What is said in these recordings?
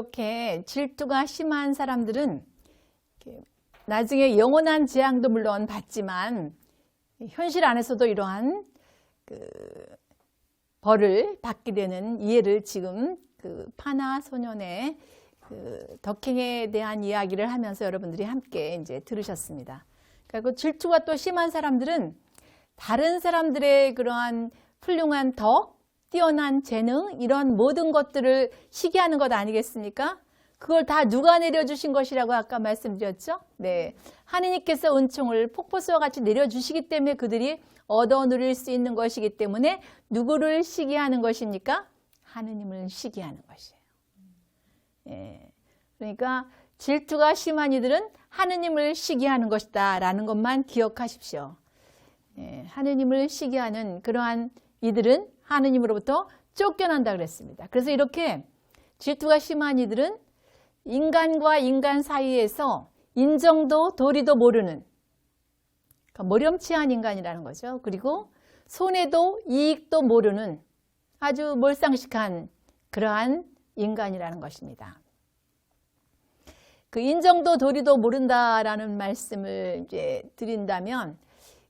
이렇게 질투가 심한 사람들은 나중에 영원한 재앙도 물론 받지만 현실 안에서도 이러한 벌을 받게 되는 이해를 지금 파나 소년의 덕행에 대한 이야기를 하면서 여러분들이 함께 이제 들으셨습니다. 그리고 질투가 또 심한 사람들은 다른 사람들의 그러한 훌륭한 덕, 뛰어난 재능, 이런 모든 것들을 시기하는 것 아니겠습니까? 그걸 다 누가 내려주신 것이라고 아까 말씀드렸죠? 네, 하느님께서 은총을 폭포수와 같이 내려주시기 때문에 그들이 얻어 누릴 수 있는 것이기 때문에 누구를 시기하는 것입니까? 하느님을 시기하는 것이에요. 예, 그러니까 질투가 심한 이들은 하느님을 시기하는 것이다 라는 것만 기억하십시오. 예, 하느님을 시기하는 그러한 이들은 하느님으로부터 쫓겨난다 그랬습니다. 그래서 이렇게 질투가 심한 이들은 인간과 인간 사이에서 인정도 도리도 모르는, 그러니까 모렴치한 인간이라는 거죠. 그리고 손해도 이익도 모르는 아주 몰상식한 그러한 인간이라는 것입니다. 그 인정도 도리도 모른다라는 말씀을 이제 드린다면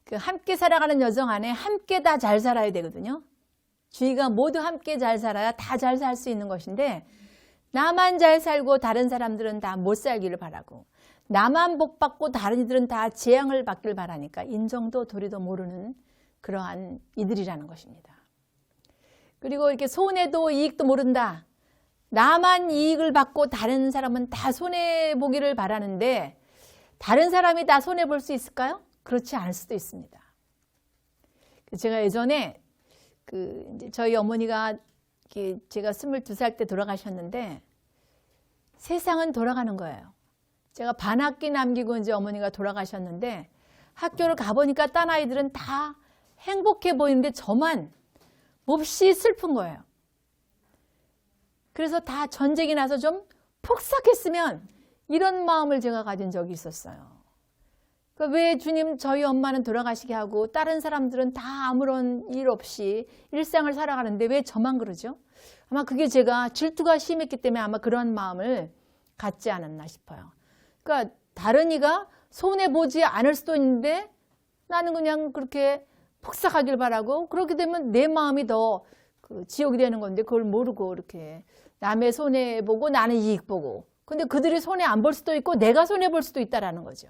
그 함께 살아가는 여정 안에 함께 다 잘 살아야 되거든요. 주위가 모두 함께 잘 살아야 다 잘 살 수 있는 것인데 나만 잘 살고 다른 사람들은 다 못 살기를 바라고 나만 복 받고 다른 이들은 다 재앙을 받기를 바라니까 인정도 도리도 모르는 그러한 이들이라는 것입니다. 그리고 이렇게 손해도 이익도 모른다. 나만 이익을 받고 다른 사람은 다 손해보기를 바라는데 다른 사람이 다 손해볼 수 있을까요? 그렇지 않을 수도 있습니다. 제가 예전에 이제 저희 어머니가 제가 22살 때 돌아가셨는데 세상은 돌아가는 거예요. 제가 반학기 남기고 이제 어머니가 돌아가셨는데 학교를 가보니까 딴 아이들은 다 행복해 보이는데 저만 몹시 슬픈 거예요. 그래서 다 전쟁이 나서 좀 폭삭했으면 이런 마음을 제가 가진 적이 있었어요. 그러니까 왜 주님 저희 엄마는 돌아가시게 하고 다른 사람들은 다 아무런 일 없이 일상을 살아가는데 왜 저만 그러죠? 아마 그게 제가 질투가 심했기 때문에 아마 그런 마음을 갖지 않았나 싶어요. 그러니까 다른 이가 손해보지 않을 수도 있는데 나는 그냥 그렇게 폭삭하길 바라고 그렇게 되면 내 마음이 더 지옥이 되는 건데 그걸 모르고 이렇게 남의 손해보고 나는 이익 보고 근데 그들이 손해 안 볼 수도 있고 내가 손해볼 수도 있다라는 거죠.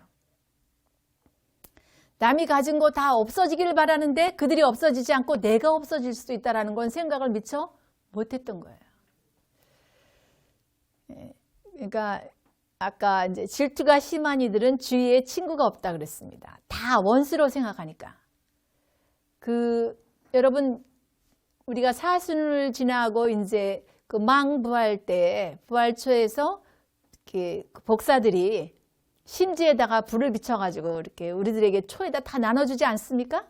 남이 가진 거 다 없어지기를 바라는데 그들이 없어지지 않고 내가 없어질 수도 있다는 건 생각을 미처 못했던 거예요. 그러니까 아까 이제 질투가 심한 이들은 주위에 친구가 없다 그랬습니다. 다 원수로 생각하니까. 여러분 우리가 사순을 지나고 이제 그 망부활 때 부활초에서 복사들이 심지에다가 불을 비춰가지고 이렇게 우리들에게 초에다 다 나눠주지 않습니까?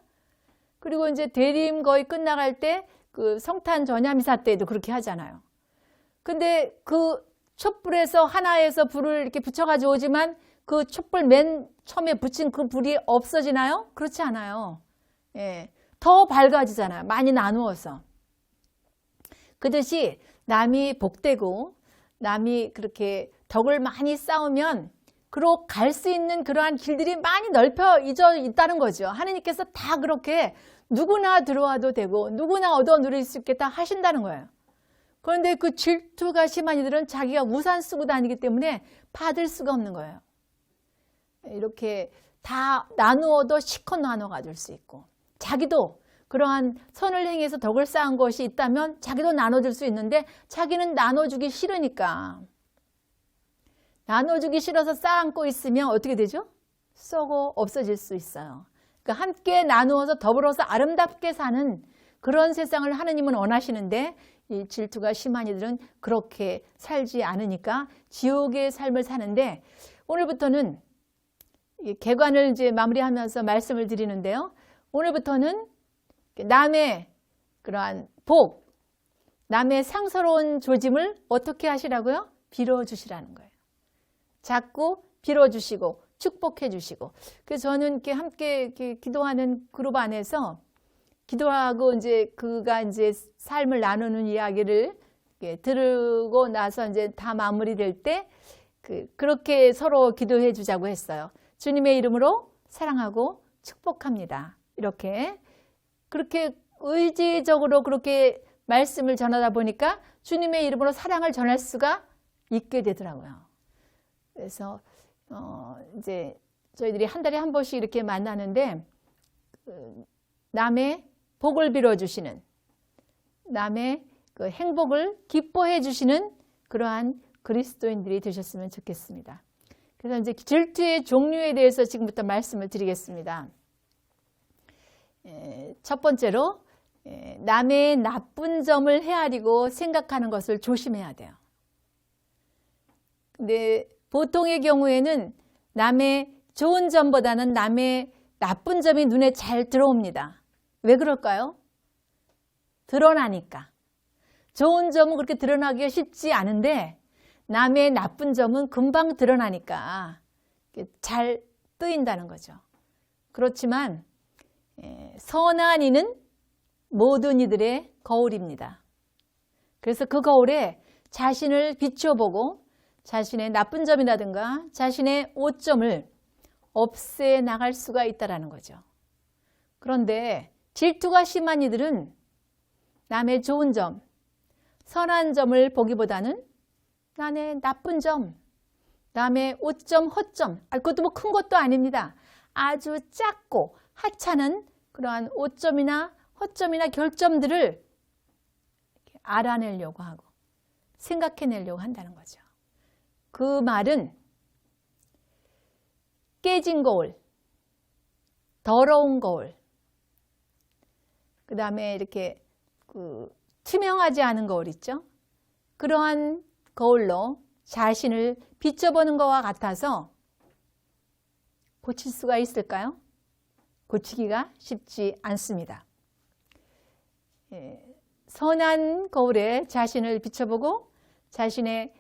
그리고 이제 대림 거의 끝나갈 때 그 성탄 전야미사 때도 그렇게 하잖아요. 근데 그 촛불에서 하나에서 불을 이렇게 붙여가지고 오지만 그 촛불 맨 처음에 붙인 그 불이 없어지나요? 그렇지 않아요. 예, 더 밝아지잖아요. 많이 나누어서. 그듯이 남이 복되고 남이 그렇게 덕을 많이 쌓으면 그로 갈 수 있는 그러한 길들이 많이 넓혀져 있다는 거죠. 하느님께서 다 그렇게 누구나 들어와도 되고 누구나 얻어 누릴 수 있게 다 하신다는 거예요. 그런데 그 질투가 심한 이들은 자기가 우산 쓰고 다니기 때문에 받을 수가 없는 거예요. 이렇게 다 나누어도 실컷 나눠 가질 수 있고 자기도 그러한 선을 행해서 덕을 쌓은 것이 있다면 자기도 나눠줄 수 있는데 자기는 나눠주기 싫으니까 나눠주기 싫어서 쌓아안고 있으면 어떻게 되죠? 썩어 없어질 수 있어요. 그러니까 함께 나누어서 더불어서 아름답게 사는 그런 세상을 하느님은 원하시는데 이 질투가 심한 이들은 그렇게 살지 않으니까 지옥의 삶을 사는데 오늘부터는 개관을 이제 마무리하면서 말씀을 드리는데요. 오늘부터는 남의 그러한 복, 남의 상서로운 조짐을 어떻게 하시라고요? 빌어주시라는 거예요. 자꾸 빌어주시고 축복해 주시고. 그래서 저는 이렇게 함께 이렇게 기도하는 그룹 안에서 기도하고 이제 그가 이제 삶을 나누는 이야기를 들고 나서 이제 다 마무리될 때 그렇게 서로 기도해 주자고 했어요. 주님의 이름으로 사랑하고 축복합니다. 이렇게 그렇게 의지적으로 그렇게 말씀을 전하다 보니까 주님의 이름으로 사랑을 전할 수가 있게 되더라고요. 그래서 이제 저희들이 한 달에 한 번씩 이렇게 만나는데 남의 복을 빌어주시는, 남의 그 행복을 기뻐해 주시는 그러한 그리스도인들이 되셨으면 좋겠습니다. 그래서 이제 질투의 종류에 대해서 지금부터 말씀을 드리겠습니다. 첫 번째로 남의 나쁜 점을 헤아리고 생각하는 것을 조심해야 돼요. 근데 보통의 경우에는 남의 좋은 점보다는 남의 나쁜 점이 눈에 잘 들어옵니다. 왜 그럴까요? 드러나니까. 좋은 점은 그렇게 드러나기가 쉽지 않은데 남의 나쁜 점은 금방 드러나니까 잘 뜨인다는 거죠. 그렇지만 선한 이는 모든 이들의 거울입니다. 그래서 그 거울에 자신을 비춰보고 자신의 나쁜 점이라든가 자신의 오점을 없애 나갈 수가 있다는 거죠. 그런데 질투가 심한 이들은 남의 좋은 점, 선한 점을 보기보다는 남의 나쁜 점, 남의 오점, 허점, 그것도 뭐 큰 것도 아닙니다. 아주 작고 하찮은 그러한 오점이나 허점이나 결점들을 알아내려고 하고 생각해내려고 한다는 거죠. 그 말은 깨진 거울, 더러운 거울, 그 다음에 이렇게 투명하지 않은 거울 있죠? 그러한 거울로 자신을 비춰보는 것과 같아서 고칠 수가 있을까요? 고치기가 쉽지 않습니다. 선한 거울에 자신을 비춰보고 자신의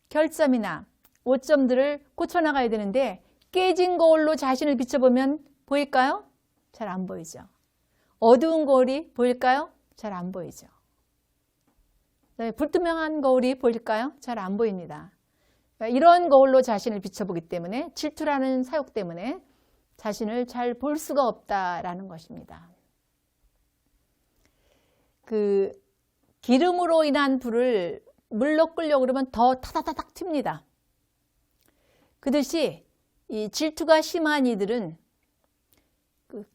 결점이나 오점들을 고쳐나가야 되는데 깨진 거울로 자신을 비춰보면 보일까요? 잘 안 보이죠. 어두운 거울이 보일까요? 잘 안 보이죠. 불투명한 거울이 보일까요? 잘 안 보입니다. 이런 거울로 자신을 비춰보기 때문에 질투라는 사욕 때문에 자신을 잘 볼 수가 없다라는 것입니다. 그 기름으로 인한 불을 물로 끓려고 그러면 더 타다다닥 튑니다. 그듯이 이 질투가 심한 이들은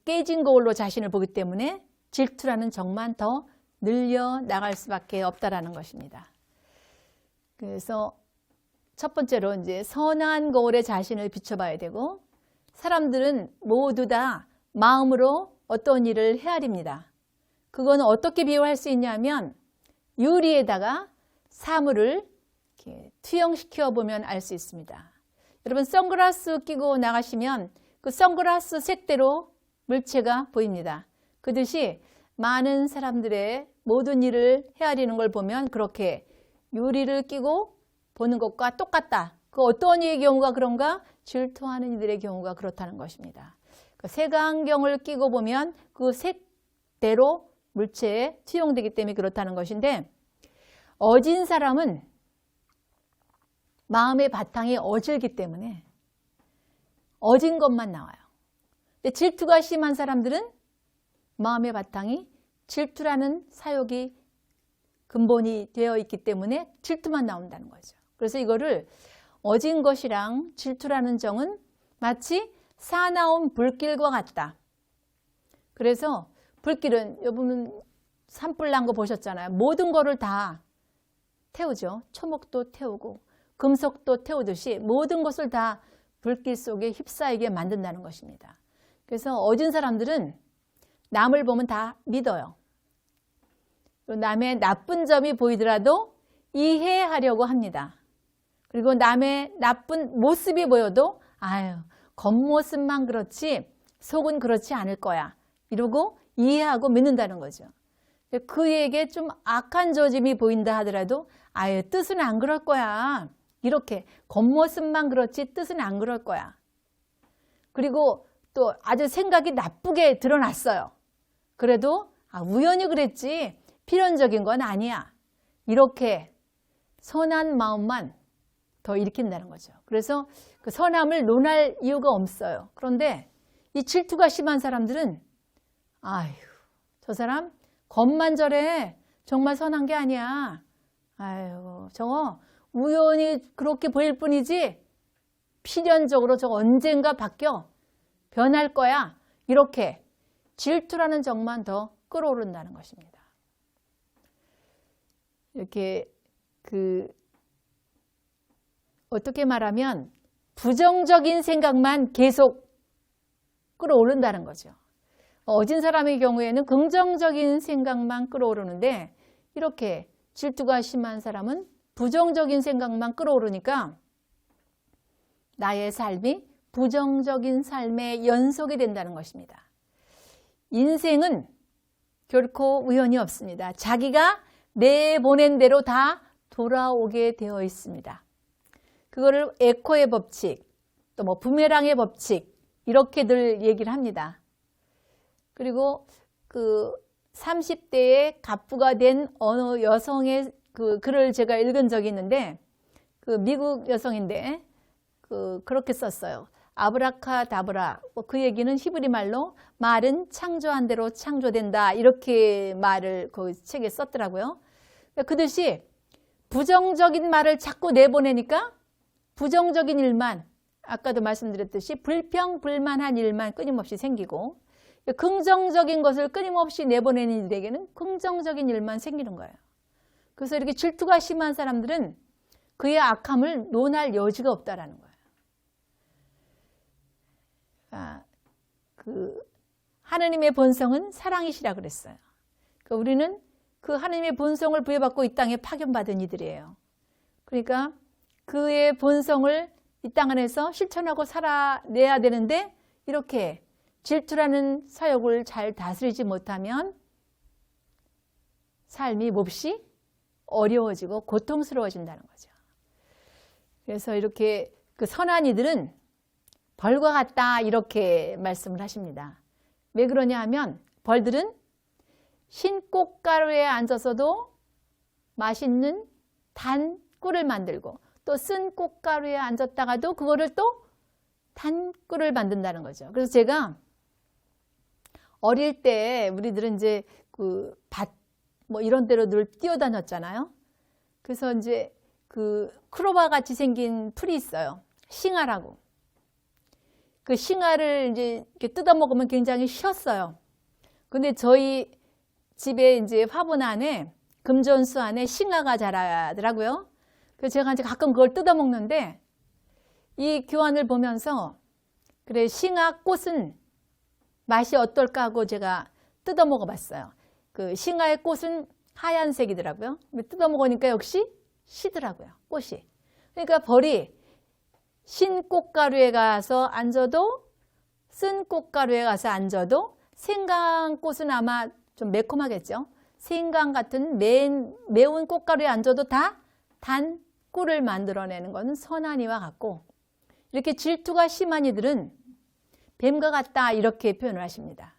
깨진 거울로 자신을 보기 때문에 질투라는 정만 더 늘려 나갈 수밖에 없다라는 것입니다. 그래서 첫 번째로 이제 선한 거울에 자신을 비춰봐야 되고, 사람들은 모두 다 마음으로 어떤 일을 헤아립니다. 그거는 어떻게 비유할 수 있냐면 유리에다가 사물을 이렇게 투영시켜 보면 알 수 있습니다. 여러분 선글라스 끼고 나가시면 그 선글라스 색대로 물체가 보입니다. 그듯이 많은 사람들의 모든 일을 헤아리는 걸 보면 그렇게 유리를 끼고 보는 것과 똑같다. 그 어떤 이의 경우가 그런가? 질투하는 이들의 경우가 그렇다는 것입니다. 그 색안경을 끼고 보면 그 색대로 물체에 투영되기 때문에 그렇다는 것인데, 어진 사람은 마음의 바탕이 어질기 때문에 어진 것만 나와요. 근데 질투가 심한 사람들은 마음의 바탕이 질투라는 사욕이 근본이 되어 있기 때문에 질투만 나온다는 거죠. 그래서 이거를 어진 것이랑 질투라는 정은 마치 사나운 불길과 같다. 그래서 불길은 여러분 산불 난 거 보셨잖아요. 모든 거를 다 태우죠. 초목도 태우고 금속도 태우듯이 모든 것을 다 불길 속에 휩싸이게 만든다는 것입니다. 그래서 어진 사람들은 남을 보면 다 믿어요. 남의 나쁜 점이 보이더라도 이해하려고 합니다. 그리고 남의 나쁜 모습이 보여도 아유, 겉모습만 그렇지 속은 그렇지 않을 거야. 이러고 이해하고 믿는다는 거죠. 그에게 좀 악한 조짐이 보인다 하더라도 아유, 뜻은 안 그럴 거야. 이렇게 겉모습만 그렇지 뜻은 안 그럴 거야. 그리고 또 아주 생각이 나쁘게 드러났어요. 그래도 우연히 그랬지 필연적인 건 아니야. 이렇게 선한 마음만 더 일으킨다는 거죠. 그래서 그 선함을 논할 이유가 없어요. 그런데 이 질투가 심한 사람들은 아휴, 저 사람 겉만 저래. 정말 선한 게 아니야. 아유, 저거 우연히 그렇게 보일 뿐이지 필연적으로 저거 언젠가 바뀌어 변할 거야. 이렇게 질투라는 정만 더 끌어오른다는 것입니다. 이렇게 어떻게 말하면 부정적인 생각만 계속 끌어오른다는 거죠. 어진 사람의 경우에는 긍정적인 생각만 끌어오르는데 이렇게 질투가 심한 사람은 부정적인 생각만 끌어오르니까 나의 삶이 부정적인 삶의 연속이 된다는 것입니다. 인생은 결코 우연이 없습니다. 자기가 내보낸 대로 다 돌아오게 되어 있습니다. 그거를 에코의 법칙, 또 뭐 부메랑의 법칙 이렇게들 얘기를 합니다. 그리고 그 30대에 갑부가 된 어느 여성의 그 글을 제가 읽은 적이 있는데 그 미국 여성인데 그렇게 썼어요. 아브라카다브라. 그 얘기는 히브리 말로 말은 창조한 대로 창조된다. 이렇게 말을 그 책에 썼더라고요. 그 듯이 부정적인 말을 자꾸 내보내니까 부정적인 일만 아까도 말씀드렸듯이 불평불만한 일만 끊임없이 생기고 긍정적인 것을 끊임없이 내보내는 일에게는 긍정적인 일만 생기는 거예요. 그래서 이렇게 질투가 심한 사람들은 그의 악함을 논할 여지가 없다라는 거예요. 하느님의 본성은 사랑이시라 그랬어요. 그러니까 우리는 그 하느님의 본성을 부여받고 이 땅에 파견받은 이들이에요. 그러니까 그의 본성을 이 땅 안에서 실천하고 살아내야 되는데 이렇게 질투라는 사역을 잘 다스리지 못하면 삶이 몹시 어려워지고 고통스러워진다는 거죠. 그래서 이렇게 그 선한 이들은 벌과 같다 이렇게 말씀을 하십니다. 왜 그러냐 하면 벌들은 흰 꽃가루에 앉아서도 맛있는 단 꿀을 만들고 또 쓴 꽃가루에 앉았다가도 그거를 또 단 꿀을 만든다는 거죠. 그래서 제가 어릴 때 우리들은 이제 그 밭 뭐 이런 데로 늘 뛰어다녔잖아요. 그래서 이제 그 크로바 같이 생긴 풀이 있어요. 싱아라고. 그 싱아를 이제 이렇게 뜯어 먹으면 굉장히 쉬었어요. 근데 저희 집에 이제 화분 안에 금전수 안에 싱아가 자라더라고요. 그래서 제가 이제 가끔 그걸 뜯어 먹는데 이 교환을 보면서 그래 싱아 꽃은 맛이 어떨까 하고 제가 뜯어 먹어봤어요. 그 싱아의 꽃은 하얀색이더라고요. 뜯어 먹으니까 역시 시더라고요. 꽃이. 그러니까 벌이 신 꽃가루에 가서 앉아도 쓴 꽃가루에 가서 앉아도 생강꽃은 아마 좀 매콤하겠죠. 생강 같은 매운 꽃가루에 앉아도 다 단 꿀을 만들어내는 것은 선한 이와 같고 이렇게 질투가 심한 이들은 뱀과 같다 이렇게 표현을 하십니다.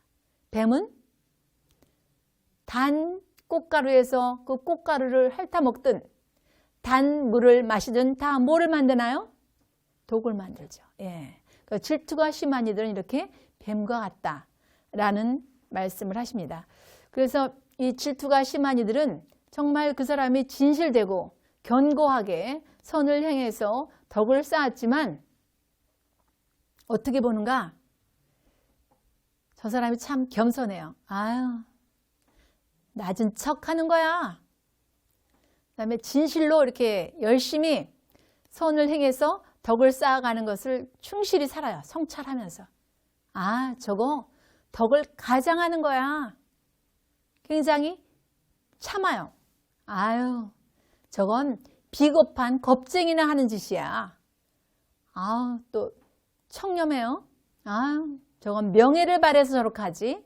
뱀은 단 꽃가루에서 그 꽃가루를 핥아먹든 단 물을 마시든 다 뭐를 만드나요? 독을 만들죠. 예. 그러니까 질투가 심한 이들은 이렇게 뱀과 같다라는 말씀을 하십니다. 그래서 이 질투가 심한 이들은 정말 그 사람이 진실되고 견고하게 선을 행해서 덕을 쌓았지만 어떻게 보는가? 저 사람이 참 겸손해요. 아유, 낮은 척 하는 거야. 그다음에 진실로 이렇게 열심히 선을 행해서 덕을 쌓아가는 것을 충실히 살아요. 성찰하면서. 아, 저거 덕을 가장하는 거야. 굉장히 참아요. 아유, 저건 비겁한 겁쟁이나 하는 짓이야. 아, 또 청렴해요. 아, 저건 명예를 바래서 저렇게 하지.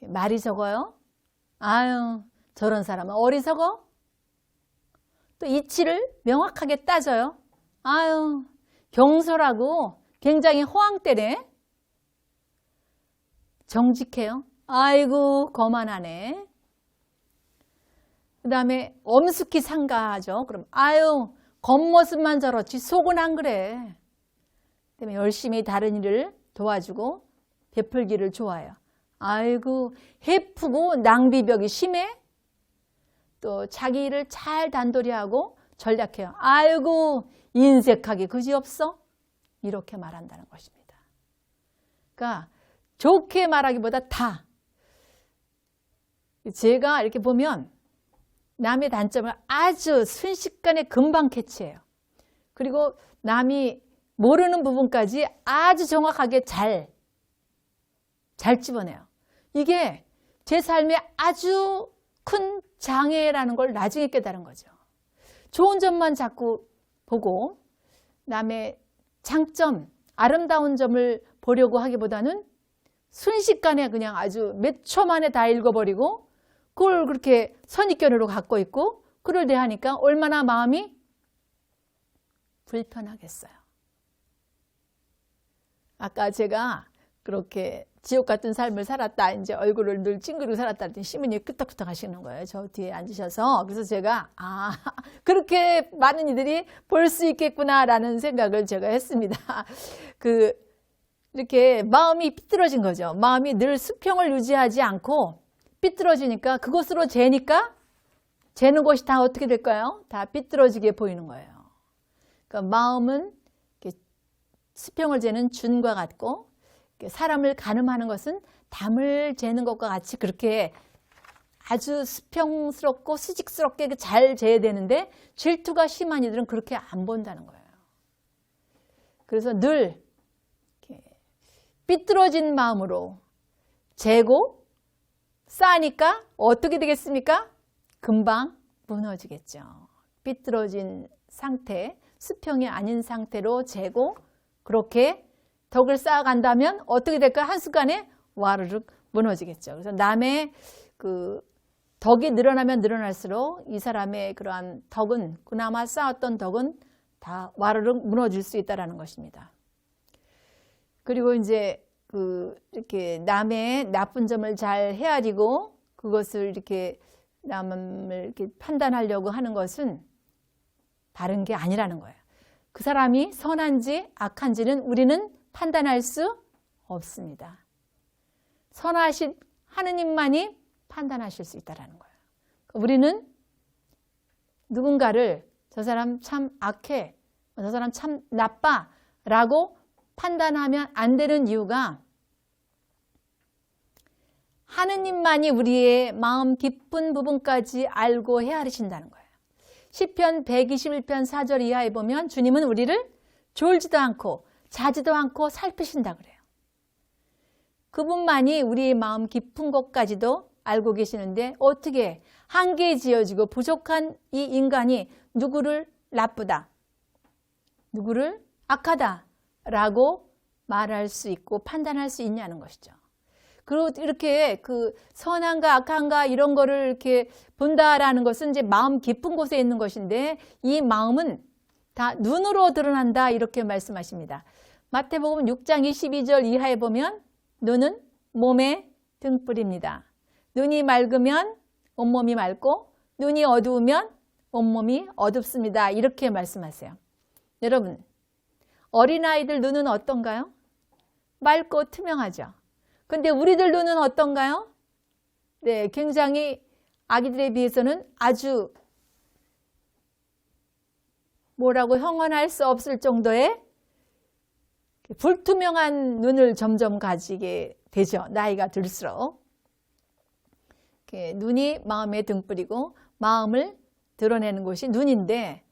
말이 적어요. 아유, 저런 사람은 어리석어. 또 이치를 명확하게 따져요. 아유, 경솔하고 굉장히 호황되네. 정직해요. 아이고, 거만하네. 그 다음에 엄숙히 상가하죠. 그럼 아유 겉모습만 저렇지 속은 안 그래. 그다음에 열심히 다른 일을 도와주고 베풀기를 좋아해요. 아이고 해프고 낭비벽이 심해. 또 자기 일을 잘 단도리하고 전략해요. 아이고 인색하게 그지없어. 이렇게 말한다는 것입니다. 그러니까 좋게 말하기보다 다. 제가 이렇게 보면 남의 단점을 아주 순식간에 금방 캐치해요. 그리고 남이 모르는 부분까지 아주 정확하게 잘 집어내요. 이게 제 삶에 아주 큰 장애라는 걸 나중에 깨달은 거죠. 좋은 점만 자꾸 보고 남의 장점, 아름다운 점을 보려고 하기보다는 순식간에 그냥 아주 몇 초 만에 다 읽어버리고 그걸 그렇게 선입견으로 갖고 있고 그를 대하니까 얼마나 마음이 불편하겠어요. 아까 제가 그렇게 지옥 같은 삶을 살았다, 이제 얼굴을 늘 찡그리고 살았다 했더니 시민이 끄떡끄떡 하시는 거예요. 저 뒤에 앉으셔서. 그래서 제가 그렇게 많은 이들이 볼 수 있겠구나라는 생각을 제가 했습니다. 이렇게 마음이 삐뚤어진 거죠. 마음이 늘 수평을 유지하지 않고 삐뚤어지니까 그것으로 재니까 재는 것이 다 어떻게 될까요? 다 삐뚤어지게 보이는 거예요. 그러니까 마음은 수평을 재는 준과 같고 사람을 가늠하는 것은 담을 재는 것과 같이 그렇게 아주 수평스럽고 수직스럽게 잘 재야 되는데 질투가 심한 이들은 그렇게 안 본다는 거예요. 그래서 늘 삐뚤어진 마음으로 재고 쌓으니까 어떻게 되겠습니까? 금방 무너지겠죠. 삐뚤어진 상태, 수평이 아닌 상태로 재고 그렇게 덕을 쌓아간다면 어떻게 될까? 한순간에 와르륵 무너지겠죠. 그래서 남의 덕이 늘어나면 늘어날수록 이 사람의 그러한 덕은, 그나마 쌓았던 덕은 다 와르륵 무너질 수 있다는 것입니다. 그리고 이제 이렇게 남의 나쁜 점을 잘 헤아리고 그것을 이렇게 남을 이렇게 판단하려고 하는 것은 바른 게 아니라는 거예요. 그 사람이 선한지 악한지는 우리는 판단할 수 없습니다. 선하신 하느님만이 판단하실 수 있다는 거예요. 우리는 누군가를 저 사람 참 악해, 저 사람 참 나빠 라고 판단하면 안 되는 이유가 하느님만이 우리의 마음 깊은 부분까지 알고 헤아리신다는 거예요. 시편 121편 4절 이하에 보면 주님은 우리를 졸지도 않고 자지도 않고 살피신다 그래요. 그분만이 우리의 마음 깊은 것까지도 알고 계시는데 어떻게 한계에 지어지고 부족한 이 인간이 누구를 나쁘다, 누구를 악하다 라고 말할 수 있고 판단할 수 있냐는 것이죠. 그리고 이렇게 선한가 악한가 이런 거를 이렇게 본다라는 것은 이제 마음 깊은 곳에 있는 것인데 이 마음은 다 눈으로 드러난다 이렇게 말씀하십니다. 마태복음 6장 22절 이하에 보면 눈은 몸의 등불입니다. 눈이 맑으면 온몸이 맑고 눈이 어두우면 온몸이 어둡습니다. 이렇게 말씀하세요. 여러분, 어린아이들 눈은 어떤가요? 맑고 투명하죠. 근데 우리들 눈은 어떤가요? 네, 굉장히 아기들에 비해서는 아주 뭐라고 형언할 수 없을 정도의 불투명한 눈을 점점 가지게 되죠. 나이가 들수록. 눈이 마음의 등불이고 마음을 드러내는 곳이 눈인데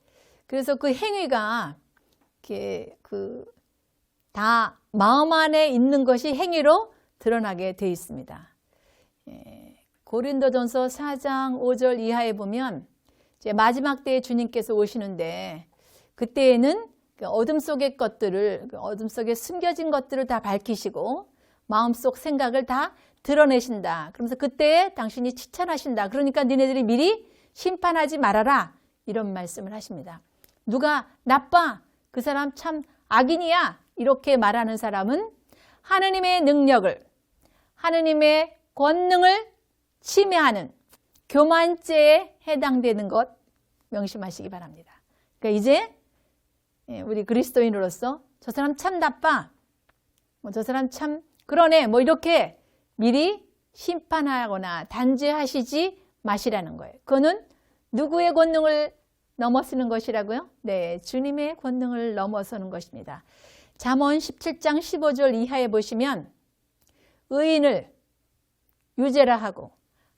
그래서 그 행위가 다 마음 안에 있는 것이 행위로 드러나게 되어 있습니다. 고린도전서 4장 5절 이하에 보면 이제 마지막 때에 주님께서 오시는데 그때에는 어둠 속의 것들을, 어둠 속에 숨겨진 것들을 다 밝히시고 마음속 생각을 다 드러내신다. 그러면서 그때에 당신이 칭찬하신다. 그러니까 니네들이 미리 심판하지 말아라. 이런 말씀을 하십니다. 누가 나빠? 그 사람 참 악인이야. 이렇게 말하는 사람은 하느님의 능력을, 하느님의 권능을 침해하는 교만죄에 해당되는 것 명심하시기 바랍니다. 그러니까 이제 우리 그리스도인으로서 저 사람 참 나빠, 저 사람 참 그러네, 이렇게 미리 심판하거나 단죄하시지 마시라는 거예요. 그거는 누구의 권능을 넘어서는 것이라고요? 네, 주님의 권능을 넘어서는 것입니다. 잠언 17장 15절 이하에 보시면 의인을 유죄라 하고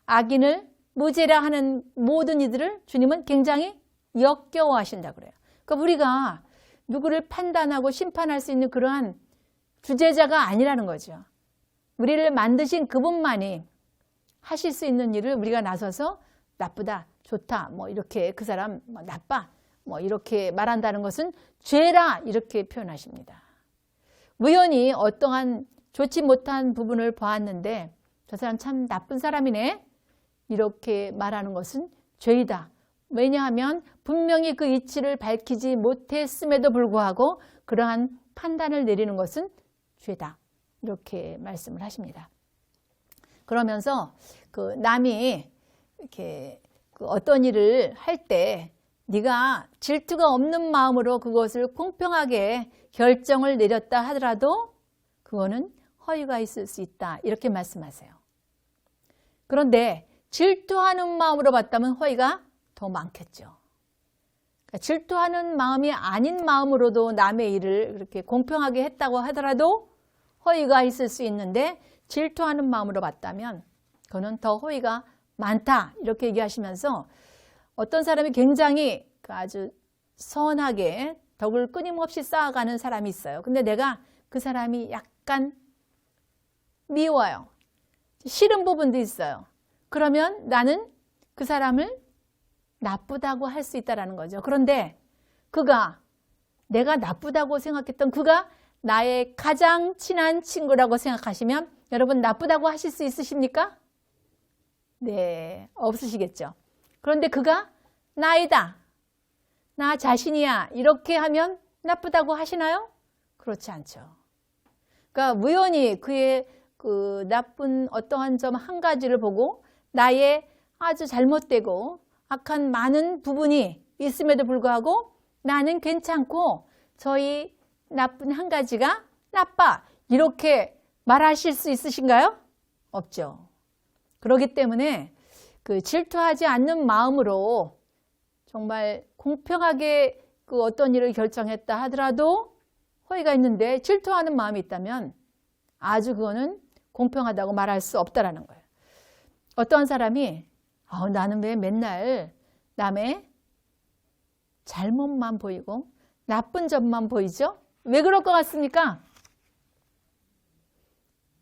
악인을 무죄라 하는 모든 이들을 주님은 굉장히 역겨워하신다고 그래요. 그러니까 우리가 누구를 판단하고 심판할 수 있는 그러한 주제자가 아니라는 거죠. 우리를 만드신 그분만이 하실 수 있는 일을 우리가 나서서 나쁘다, 좋다, 이렇게 그 사람 나빠, 이렇게 말한다는 것은 죄라 이렇게 표현하십니다. 우연히 어떠한 좋지 못한 부분을 보았는데 저 사람 참 나쁜 사람이네 이렇게 말하는 것은 죄이다. 왜냐하면 분명히 그 이치를 밝히지 못했음에도 불구하고 그러한 판단을 내리는 것은 죄다. 이렇게 말씀을 하십니다. 그러면서 그 남이 이렇게 그 어떤 일을 할 때 네가 질투가 없는 마음으로 그것을 공평하게 결정을 내렸다 하더라도 그거는 허위가 있을 수 있다. 이렇게 말씀하세요. 그런데 질투하는 마음으로 봤다면 허위가 더 많겠죠. 그러니까 질투하는 마음이 아닌 마음으로도 남의 일을 그렇게 공평하게 했다고 하더라도 허위가 있을 수 있는데 질투하는 마음으로 봤다면 그거는 더 허위가 많다. 이렇게 얘기하시면서 어떤 사람이 굉장히 아주 선하게 덕을 끊임없이 쌓아가는 사람이 있어요. 근데 내가 그 사람이 약간 미워요. 싫은 부분도 있어요. 그러면 나는 그 사람을 나쁘다고 할 수 있다는 거죠. 그런데 그가 내가 나쁘다고 생각했던 그가 나의 가장 친한 친구라고 생각하시면 여러분 나쁘다고 하실 수 있으십니까? 네, 없으시겠죠. 그런데 그가 나이다, 나 자신이야 이렇게 하면 나쁘다고 하시나요? 그렇지 않죠. 그러니까 우연히 그의 그 나쁜 어떠한 점 한 가지를 보고 나의 아주 잘못되고 악한 많은 부분이 있음에도 불구하고 나는 괜찮고 저희 나쁜 한 가지가 나빠 이렇게 말하실 수 있으신가요? 없죠. 그렇기 때문에 그 질투하지 않는 마음으로 정말 공평하게 그 어떤 일을 결정했다 하더라도 허위가 있는데 질투하는 마음이 있다면 아주 그거는 공평하다고 말할 수 없다라는 거예요. 어떤 사람이 나는 왜 맨날 남의 잘못만 보이고 나쁜 점만 보이죠? 왜 그럴 것 같습니까?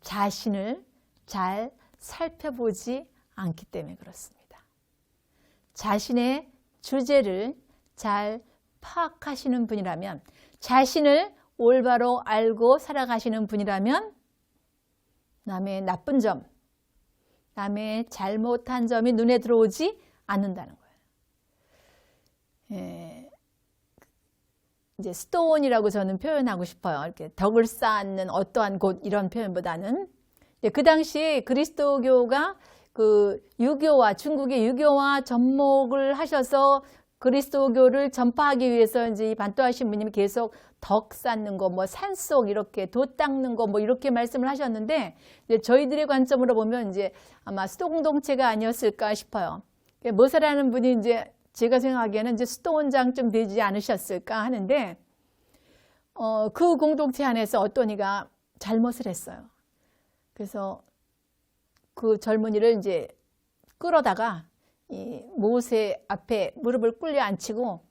자신을 잘 살펴보지 않기 때문에 그렇습니다. 자신의 주제를 잘 파악하시는 분이라면, 자신을 올바로 알고 살아가시는 분이라면 남의 나쁜 점, 남의 잘못한 점이 눈에 들어오지 않는다는 거예요. 이제 스톤이라고 저는 표현하고 싶어요. 이렇게 덕을 쌓는 어떠한 곳 이런 표현보다는 그 당시에 그리스도교가 그 유교와 중국의 유교와 접목을 하셔서 그리스도교를 전파하기 위해서 이제 반토하 신부님이 계속 덕 쌓는 거, 산속 이렇게 돛 닦는 거, 이렇게 말씀을 하셨는데 이제 저희들의 관점으로 보면 이제 아마 수도 공동체가 아니었을까 싶어요. 모세라는 분이 이제 제가 생각하기에는 이제 수도원장 좀 되지 않으셨을까 하는데 그 공동체 안에서 어떤 이가 잘못을 했어요. 그래서 그 젊은이를 이제 끌어다가 이 모세 앞에 무릎을 꿇려 앉히고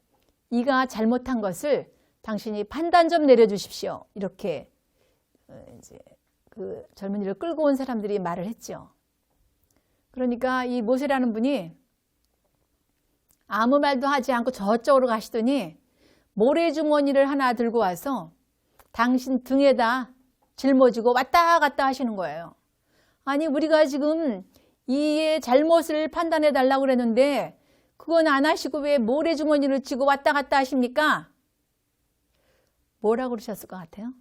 이가 잘못한 것을 당신이 판단 좀 내려주십시오. 이렇게 이제 그 젊은이를 끌고 온 사람들이 말을 했죠. 그러니까 이 모세라는 분이 아무 말도 하지 않고 저쪽으로 가시더니 모래주머니를 하나 들고 와서 당신 등에다 짊어지고 왔다 갔다 하시는 거예요. 아니 우리가 지금 이의 잘못을 판단해 달라고 그랬는데 그건 안 하시고 왜 모래주머니를 쥐고 왔다 갔다 하십니까? 뭐라고 그러셨을 것 같아요?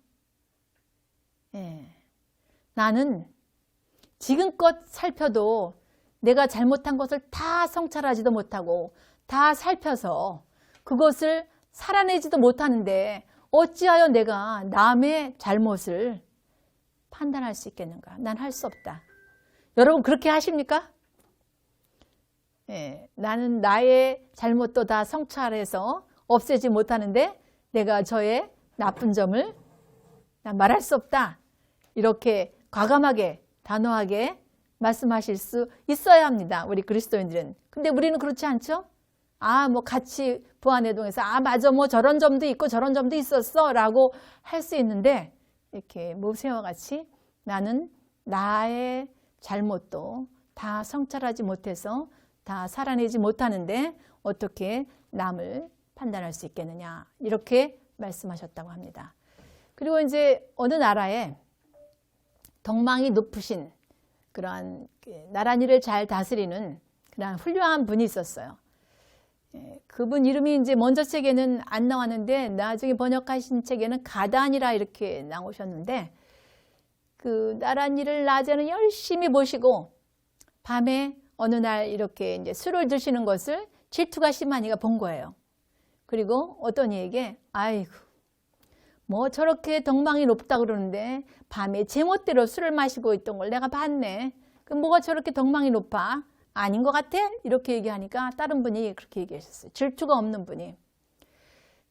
나는 지금껏 살펴도 내가 잘못한 것을 다 성찰하지도 못하고 다 살펴서 그것을 살아내지도 못하는데 어찌하여 내가 남의 잘못을 판단할 수 있겠는가? 난 할 수 없다. 여러분 그렇게 하십니까? 예, 나는 나의 잘못도 다 성찰해서 없애지 못하는데 내가 저의 나쁜 점을 난 말할 수 없다. 이렇게 과감하게 단호하게 말씀하실 수 있어야 합니다. 우리 그리스도인들은. 근데 우리는 그렇지 않죠? 뭐 같이 부안회동에서 맞아 뭐 저런 점도 있고 저런 점도 있었어 라고 할 수 있는데 이렇게 모세와 같이 나는 나의 잘못도 다 성찰하지 못해서 다 살아내지 못하는데 어떻게 남을 판단할 수 있겠느냐 이렇게 말씀하셨다고 합니다. 그리고 이제 어느 나라에 덕망이 높으신 그러한 나라일을 잘 다스리는 그러한 훌륭한 분이 있었어요. 그분 이름이 이제 먼저 책에는 안 나왔는데 나중에 번역하신 책에는 가단이라 이렇게 나오셨는데 그 나라일을 낮에는 열심히 보시고 밤에 어느 날 이렇게 이제 술을 드시는 것을 질투가 심한 이가 본 거예요. 그리고 어떤 이에게 아이고 뭐 저렇게 덕망이 높다 그러는데 밤에 제멋대로 술을 마시고 있던 걸 내가 봤네. 그럼 뭐가 저렇게 덕망이 높아? 아닌 것 같아? 이렇게 얘기하니까 다른 분이 그렇게 얘기하셨어요. 질투가 없는 분이.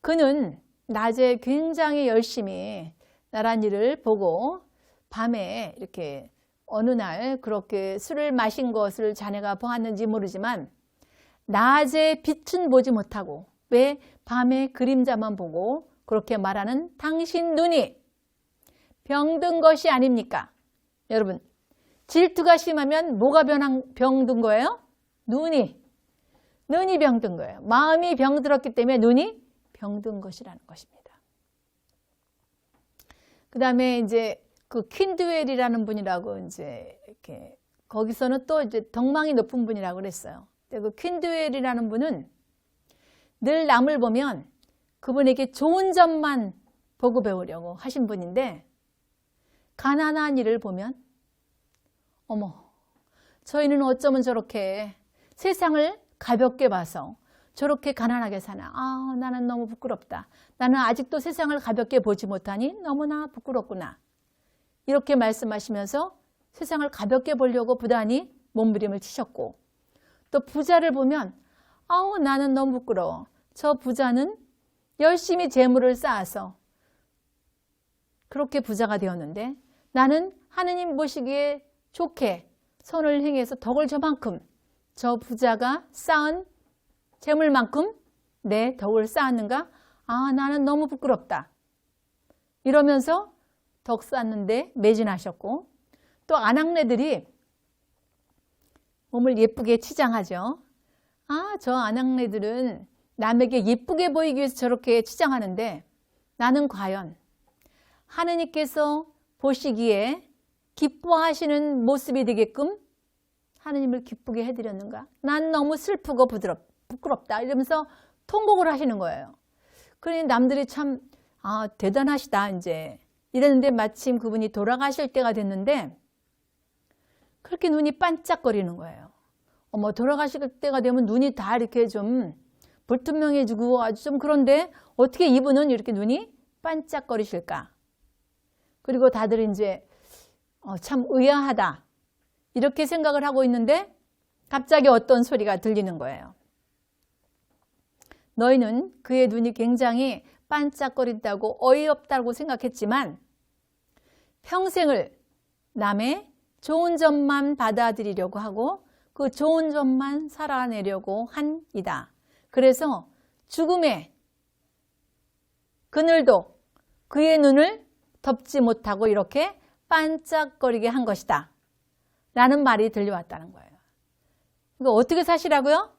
그는 낮에 굉장히 열심히 나란 일을 보고 밤에 이렇게 어느 날 그렇게 술을 마신 것을 자네가 보았는지 모르지만 낮에 빛은 보지 못하고 왜 밤에 그림자만 보고 그렇게 말하는 당신 눈이 병든 것이 아닙니까? 여러분 질투가 심하면 뭐가 병든 거예요? 눈이 병든 거예요. 마음이 병들었기 때문에 눈이 병든 것이라는 것입니다. 그 다음에 이제 그 퀸드웰이라는 분이라고 이제 이렇게 거기서는 또 이제 덕망이 높은 분이라고 그랬어요. 그 퀸드웰이라는 분은 늘 남을 보면 그분에게 좋은 점만 보고 배우려고 하신 분인데 가난한 이를 보면 어머 저희는 어쩌면 저렇게 세상을 가볍게 봐서 저렇게 가난하게 사나. 나는 너무 부끄럽다. 나는 아직도 세상을 가볍게 보지 못하니 너무나 부끄럽구나. 이렇게 말씀하시면서 세상을 가볍게 보려고 부단히 몸부림을 치셨고 또 부자를 보면 나는 너무 부끄러워. 저 부자는 열심히 재물을 쌓아서 그렇게 부자가 되었는데 나는 하느님 보시기에 좋게 선을 행해서 덕을 저만큼 저 부자가 쌓은 재물만큼 내 덕을 쌓았는가? 나는 너무 부끄럽다. 이러면서 덕 쌓는데 매진하셨고 또 아낙네들이 몸을 예쁘게 치장하죠. 저 아낙네들은 남에게 예쁘게 보이기 위해서 저렇게 치장하는데 나는 과연 하느님께서 보시기에 기뻐하시는 모습이 되게끔 하느님을 기쁘게 해드렸는가? 난 너무 슬프고 부끄럽다 이러면서 통곡을 하시는 거예요. 그러니 남들이 참 대단하시다 이제 이랬는데 마침 그분이 돌아가실 때가 됐는데 그렇게 눈이 반짝거리는 거예요. 돌아가실 때가 되면 눈이 다 이렇게 좀 불투명해지고 아주 좀 그런데 어떻게 이분은 이렇게 눈이 반짝거리실까? 그리고 다들 이제 참 의아하다 이렇게 생각을 하고 있는데 갑자기 어떤 소리가 들리는 거예요. 너희는 그의 눈이 굉장히 반짝거린다고 어이없다고 생각했지만 평생을 남의 좋은 점만 받아들이려고 하고 그 좋은 점만 살아내려고 한 이다. 그래서 죽음의 그늘도 그의 눈을 덮지 못하고 이렇게 반짝거리게 한 것이다. 라는 말이 들려왔다는 거예요. 그러니까 어떻게 사시라고요?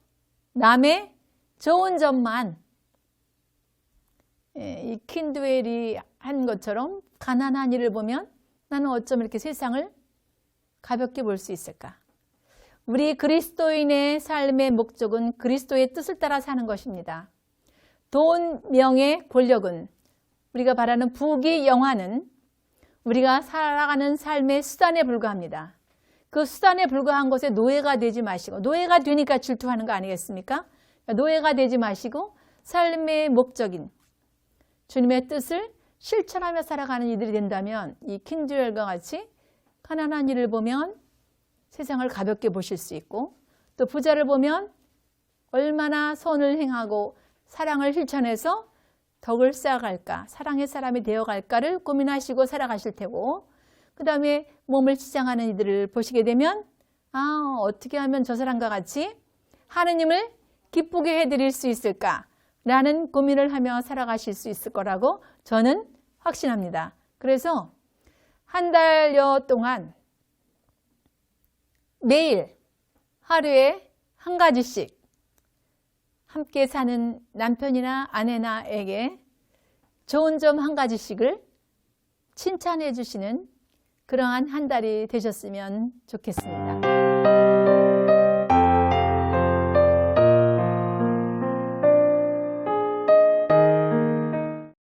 남의 좋은 점만 이 퀸드웰이 한 것처럼 가난한 이를 보면 나는 어쩜 이렇게 세상을 가볍게 볼 수 있을까? 우리 그리스도인의 삶의 목적은 그리스도의 뜻을 따라 사는 것입니다. 돈, 명예, 권력은 우리가 바라는 부귀, 영화는 우리가 살아가는 삶의 수단에 불과합니다. 그 수단에 불과한 것에 노예가 되지 마시고, 노예가 되니까 질투하는 거 아니겠습니까? 노예가 되지 마시고 삶의 목적인 주님의 뜻을 실천하며 살아가는 이들이 된다면 이 킹주엘과 같이 가난한 이를 보면 세상을 가볍게 보실 수 있고, 또 부자를 보면 얼마나 선을 행하고 사랑을 실천해서 덕을 쌓아갈까, 사랑의 사람이 되어갈까를 고민하시고 살아가실 테고, 그 다음에 몸을 치장하는 이들을 보시게 되면 어떻게 하면 저 사람과 같이 하느님을 기쁘게 해드릴 수 있을까 라는 고민을 하며 살아가실 수 있을 거라고 저는 확신합니다. 그래서 한 달여 동안 매일 하루에 한 가지씩 함께 사는 남편이나 아내나에게 좋은 점 한 가지씩을 칭찬해 주시는 그러한 한 달이 되셨으면 좋겠습니다.